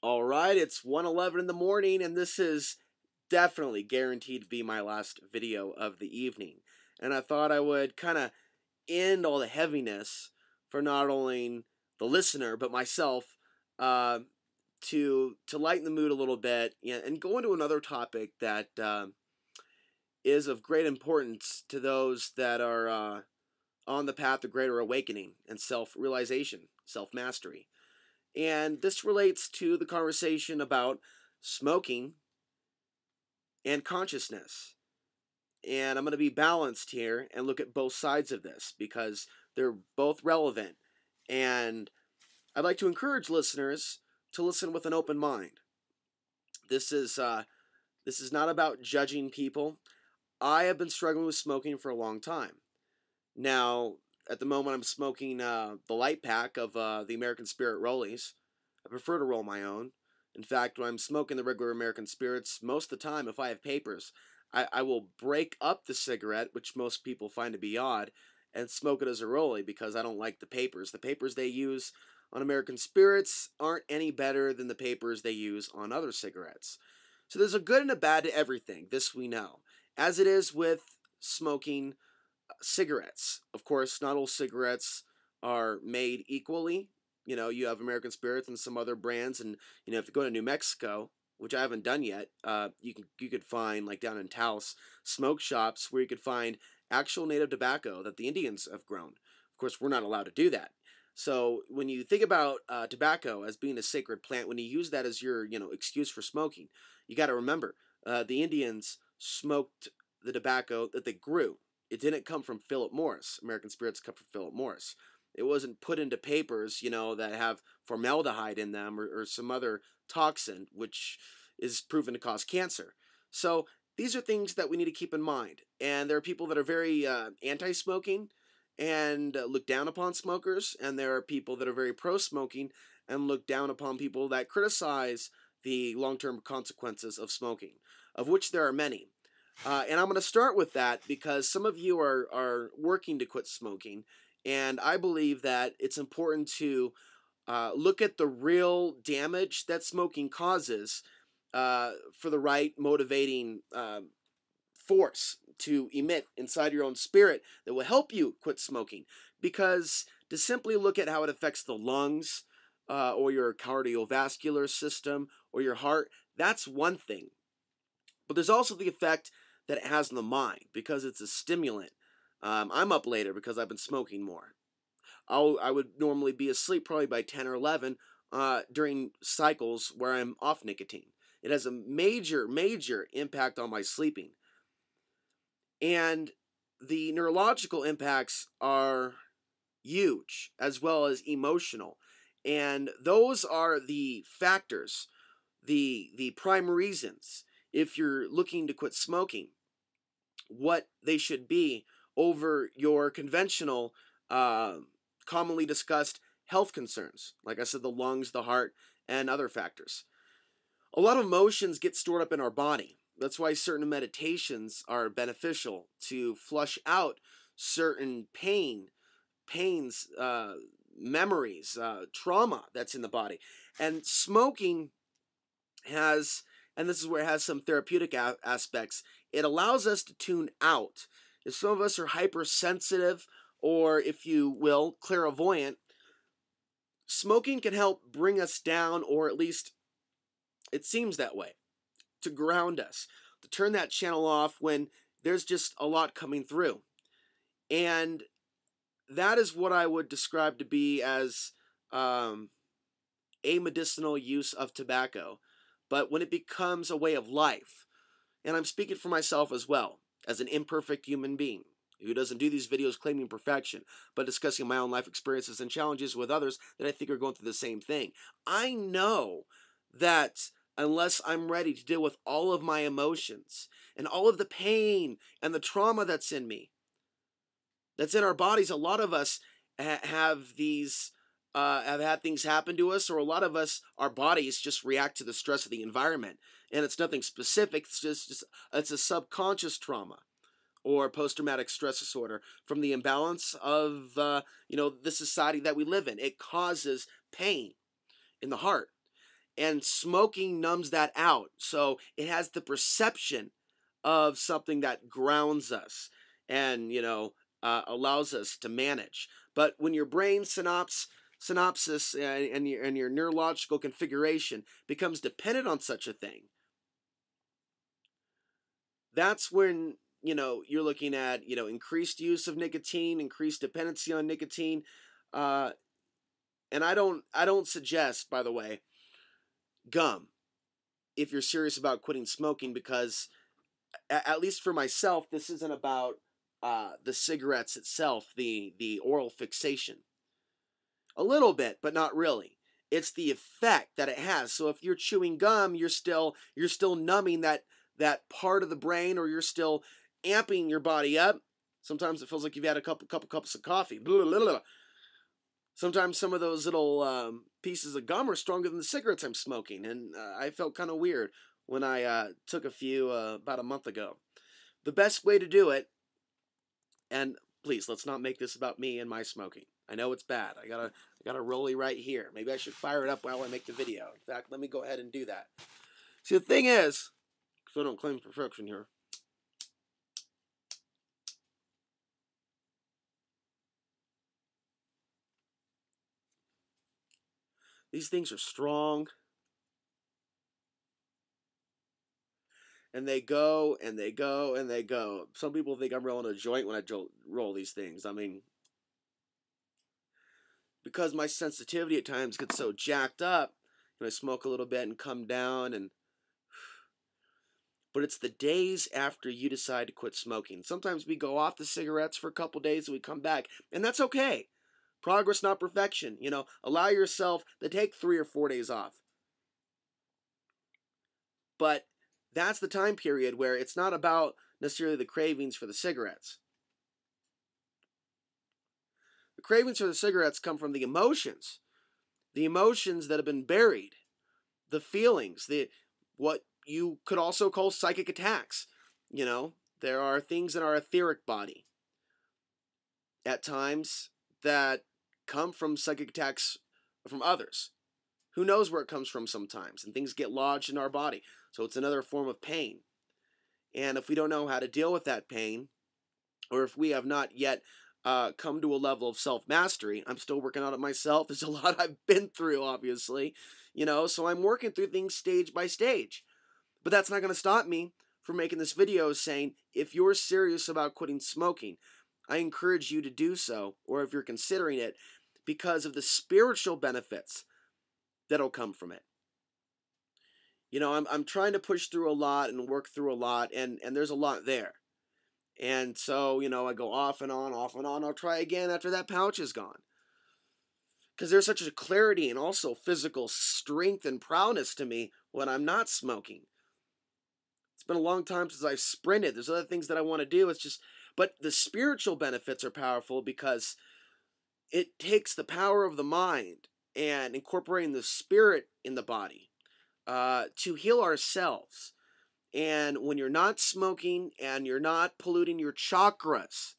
All right, it's 1:11 in the morning, and this is definitely guaranteed to be my last video of the evening. And I thought I would kind of end all the heaviness for not only the listener but myself, uh, to lighten the mood a little bit, and go into another topic that is of great importance to those that are on the path to greater awakening and self-realization, self-mastery. And this relates to the conversation about smoking and consciousness. And I'm going to be balanced here and look at both sides of this because they're both relevant. And I'd like to encourage listeners to listen with an open mind. This is not about judging people. I have been struggling with smoking for a long time. Now, at the moment, I'm smoking the light pack of the American Spirit Rollies. I prefer to roll my own. In fact, when I'm smoking the regular American Spirits, most of the time, if I have papers, I will break up the cigarette, which most people find to be odd, and smoke it as a rollie because I don't like the papers. The papers they use on American Spirits aren't any better than the papers they use on other cigarettes. So there's a good and a bad to everything. This we know. As it is with smoking cigarettes. Of course, not all cigarettes are made equally. You have American Spirits and some other brands, and if you go to New Mexico, which I haven't done yet, you could find, like down in Taos, smoke shops where you could find actual native tobacco that the Indians have grown. Of course, we're not allowed to do that. So when you think about tobacco as being a sacred plant, when you use that as your excuse for smoking, you got to remember the Indians smoked the tobacco that they grew. It didn't come from Philip Morris. American Spirits come from Philip Morris. It wasn't put into papers, that have formaldehyde in them or some other toxin, which is proven to cause cancer. So these are things that we need to keep in mind. And there are people that are very anti-smoking and look down upon smokers. And there are people that are very pro-smoking and look down upon people that criticize the long-term consequences of smoking, of which there are many. And I'm going to start with that because some of you are working to quit smoking, and I believe that it's important to look at the real damage that smoking causes for the right motivating force to emit inside your own spirit that will help you quit smoking. Because to simply look at how it affects the lungs or your cardiovascular system or your heart, that's one thing. But there's also the effect that it has on the mind because it's a stimulant. I'm up later because I've been smoking more. I would normally be asleep probably by 10 or 11 during cycles where I'm off nicotine. It has a major, major impact on my sleeping. And the neurological impacts are huge as well as emotional. And those are the factors, the prime reasons, if you're looking to quit smoking, what they should be over your conventional, commonly discussed health concerns. Like I said, the lungs, the heart, and other factors. A lot of emotions get stored up in our body. That's why certain meditations are beneficial to flush out certain pains, memories, trauma that's in the body. And smoking has, and this is where it has some therapeutic aspects, it allows us to tune out. If some of us are hypersensitive, or if you will, clairvoyant, smoking can help bring us down, or at least it seems that way, to ground us, to turn that channel off when there's just a lot coming through. And that is what I would describe to be as a medicinal use of tobacco. But when it becomes a way of life, and I'm speaking for myself as well, as an imperfect human being who doesn't do these videos claiming perfection, but discussing my own life experiences and challenges with others that I think are going through the same thing. I know that unless I'm ready to deal with all of my emotions and all of the pain and the trauma that's in me, that's in our bodies, a lot of us have these have had things happen to us, or a lot of us, our bodies just react to the stress of the environment, and it's nothing specific. It's just it's a subconscious trauma or post-traumatic stress disorder from the imbalance of the society that we live in. It causes pain in the heart, And smoking numbs that out. So it has the perception of something that grounds us and, allows us to manage. But when your brain synopsis and your neurological configuration becomes dependent on such a thing, that's when, you're looking at, increased use of nicotine, increased dependency on nicotine. Uh, and I don't suggest, by the way, gum if you're serious about quitting smoking, because at least for myself, this isn't about the cigarettes itself, the oral fixation. A little bit, but not really. It's the effect that it has. So if you're chewing gum, you're still numbing that part of the brain, or you're still amping your body up. Sometimes it feels like you've had a couple cups of coffee. Blah, blah, blah. Sometimes some of those little pieces of gum are stronger than the cigarettes I'm smoking, and I felt kind of weird when I took a few about a month ago. The best way to do it, and please, let's not make this about me and my smoking. I know it's bad. I got a rollie right here. Maybe I should fire it up while I make the video. In fact, let me go ahead and do that. See, the thing is, because I don't claim perfection here, these things are strong, and they go and they go and they go. Some people think I'm rolling a joint when I roll these things. I mean, because my sensitivity at times gets so jacked up, I smoke a little bit and come down, but it's the days after you decide to quit smoking. Sometimes we go off the cigarettes for a couple days and we come back, and that's okay. Progress, not perfection. Allow yourself to take 3 or 4 days off. But that's the time period where it's not about necessarily the cravings for the cigarettes. The cravings for the cigarettes come from the emotions that have been buried, the feelings, what you could also call psychic attacks. There are things in our etheric body at times that come from psychic attacks from others. Who knows where it comes from sometimes, and things get lodged in our body. So it's another form of pain. And if we don't know how to deal with that pain, or if we have not yet come to a level of self-mastery, I'm still working on it myself. There's a lot I've been through, obviously, so I'm working through things stage by stage. But that's not going to stop me from making this video saying, if you're serious about quitting smoking, I encourage you to do so, or if you're considering it, because of the spiritual benefits that'll come from it. I'm trying to push through a lot and work through a lot, and there's a lot there. And so, I go off and on, off and on. I'll try again after that pouch is gone. Because there's such a clarity and also physical strength and prowess to me when I'm not smoking. It's been a long time since I've sprinted. There's other things that I want to do. But the spiritual benefits are powerful because it takes the power of the mind and incorporating the spirit in the body to heal ourselves. And when you're not smoking and you're not polluting your chakras,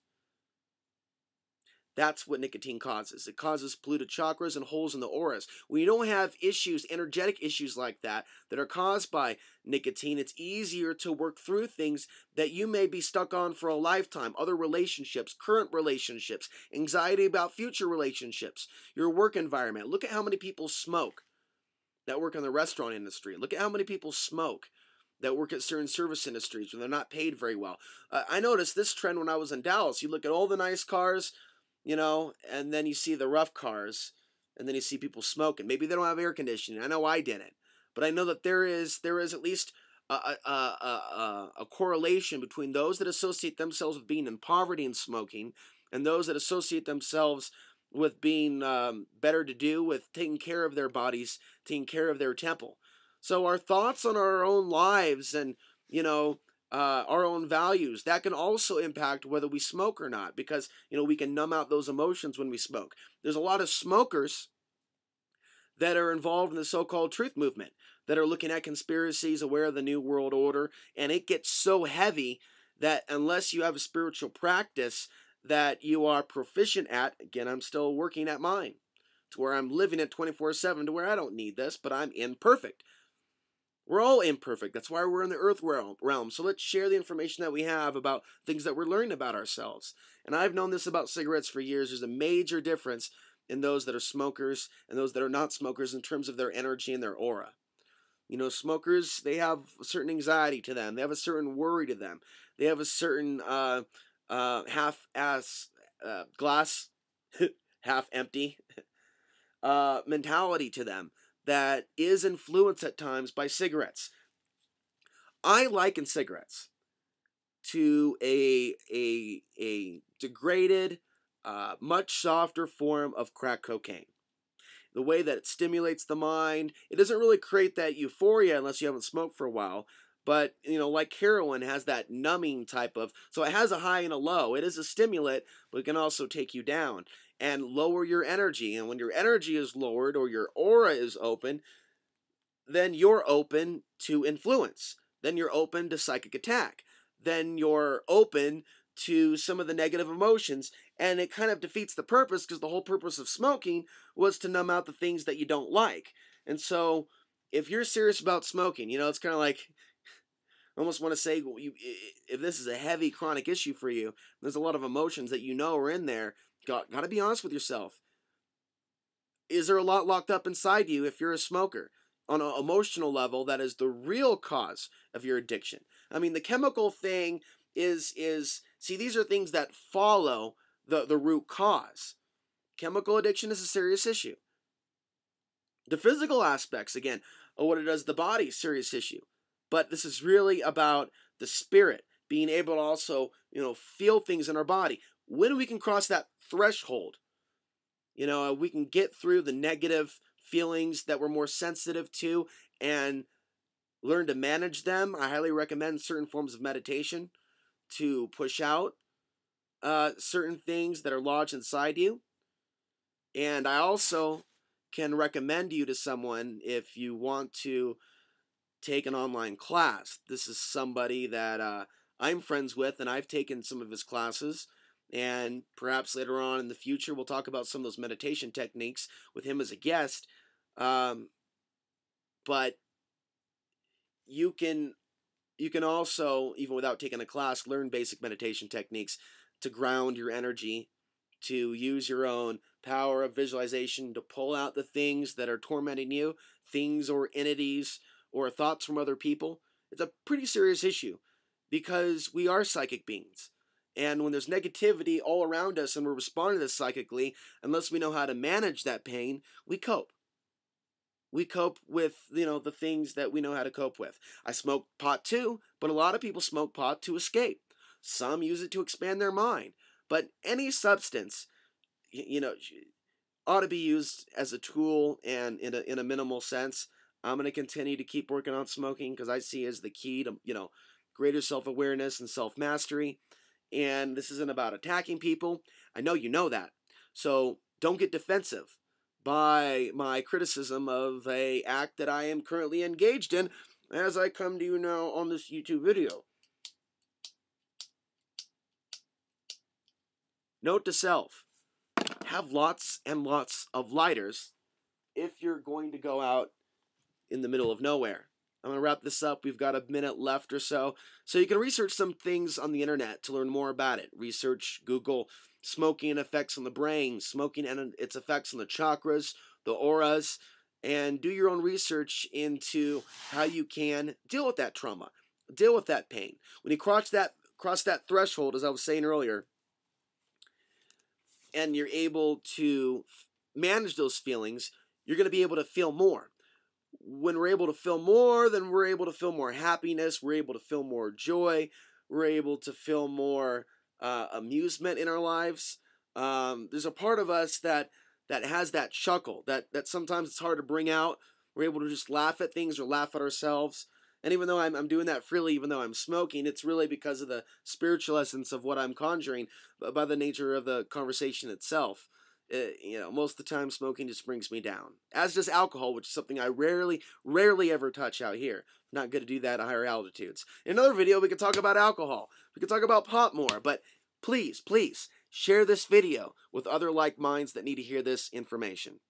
that's what nicotine causes. It causes polluted chakras and holes in the auras. When you don't have issues, energetic issues like that are caused by nicotine, it's easier to work through things that you may be stuck on for a lifetime. Other relationships, current relationships, anxiety about future relationships, your work environment. Look at how many people smoke that work in the restaurant industry. Look at how many people smoke that work at certain service industries when they're not paid very well. I noticed this trend when I was in Dallas. You look at all the nice cars, and then you see the rough cars, and then you see people smoking. Maybe they don't have air conditioning. I know I didn't, but I know that there is at least a correlation between those that associate themselves with being in poverty and smoking, and those that associate themselves with being better to do, with taking care of their bodies, taking care of their temple. So our thoughts on our own lives and, our own values, that can also impact whether we smoke or not, because, we can numb out those emotions when we smoke. There's a lot of smokers that are involved in the so-called truth movement, that are looking at conspiracies, aware of the New World Order, and it gets so heavy that unless you have a spiritual practice that you are proficient at, again, I'm still working at mine, to where I'm living it 24/7 to where I don't need this, but I'm imperfect. We're all imperfect. That's why we're in the earth realm. So let's share the information that we have about things that we're learning about ourselves. And I've known this about cigarettes for years. There's a major difference in those that are smokers and those that are not smokers in terms of their energy and their aura. You know, smokers, they have a certain anxiety to them. They have a certain worry to them. They have a certain half-ass glass, half empty mentality to them that is influenced at times by cigarettes. I liken cigarettes to a degraded, much softer form of crack cocaine. The way that it stimulates the mind, it doesn't really create that euphoria unless you haven't smoked for a while. But, you know, like heroin has that numbing type of, so it has a high and a low. It is a stimulant, but it can also take you down and lower your energy. And when your energy is lowered or your aura is open, then you're open to influence. Then you're open to psychic attack. Then you're open to some of the negative emotions. And it kind of defeats the purpose, because the whole purpose of smoking was to numb out the things that you don't like. And so if you're serious about smoking, you know, it's kind of like, I almost want to say, if this is a heavy chronic issue for you, there's a lot of emotions that you know are in there. Got to be honest with yourself. Is there a lot locked up inside you if you're a smoker? On an emotional level, that is the real cause of your addiction. I mean, the chemical thing is see, these are things that follow the root cause. Chemical addiction is a serious issue. The physical aspects, again, of what it does to the body, serious issue. But this is really about the spirit, being able to also, you know, feel things in our body. When we can cross that threshold, you know, we can get through the negative feelings that we're more sensitive to and learn to manage them. I highly recommend certain forms of meditation to push out certain things that are lodged inside you. And I also can recommend you to someone if you want to take an online class. This is somebody that I'm friends with, and I've taken some of his classes. And perhaps later on in the future, we'll talk about some of those meditation techniques with him as a guest. But you can also, even without taking a class, learn basic meditation techniques to ground your energy, to use your own power of visualization to pull out the things that are tormenting you, things or entities or thoughts from other people. It's a pretty serious issue because we are psychic beings. And when there's negativity all around us and we're responding to this psychically, unless we know how to manage that pain, we cope. We cope with, you know, the things that we know how to cope with. I smoke pot too, but a lot of people smoke pot to escape. Some use it to expand their mind. But any substance, you know, ought to be used as a tool and in a minimal sense. I'm going to continue to keep working on smoking because I see it as the key to, you know, greater self-awareness and self-mastery. And this isn't about attacking people. I know you know that. So don't get defensive by my criticism of a act that I am currently engaged in as I come to you now on this YouTube video. Note to self, have lots and lots of lighters if you're going to go out in the middle of nowhere. I'm going to wrap this up. We've got a minute left or so. So you can research some things on the internet to learn more about it. Research, Google, smoking and effects on the brain, smoking and its effects on the chakras, the auras, and do your own research into how you can deal with that trauma, deal with that pain. When you cross that threshold, as I was saying earlier, and you're able to manage those feelings, you're going to be able to feel more. When we're able to feel more, then we're able to feel more happiness, we're able to feel more joy, we're able to feel more amusement in our lives. There's a part of us that has that chuckle, that sometimes it's hard to bring out. We're able to just laugh at things or laugh at ourselves. And even though I'm doing that freely, even though I'm smoking, it's really because of the spiritual essence of what I'm conjuring, but by the nature of the conversation itself. You know, most of the time smoking just brings me down. As does alcohol, which is something I rarely ever touch out here. Not good to do that at higher altitudes. In another video, we could talk about alcohol. We could talk about pot more, but please, share this video with other like minds that need to hear this information.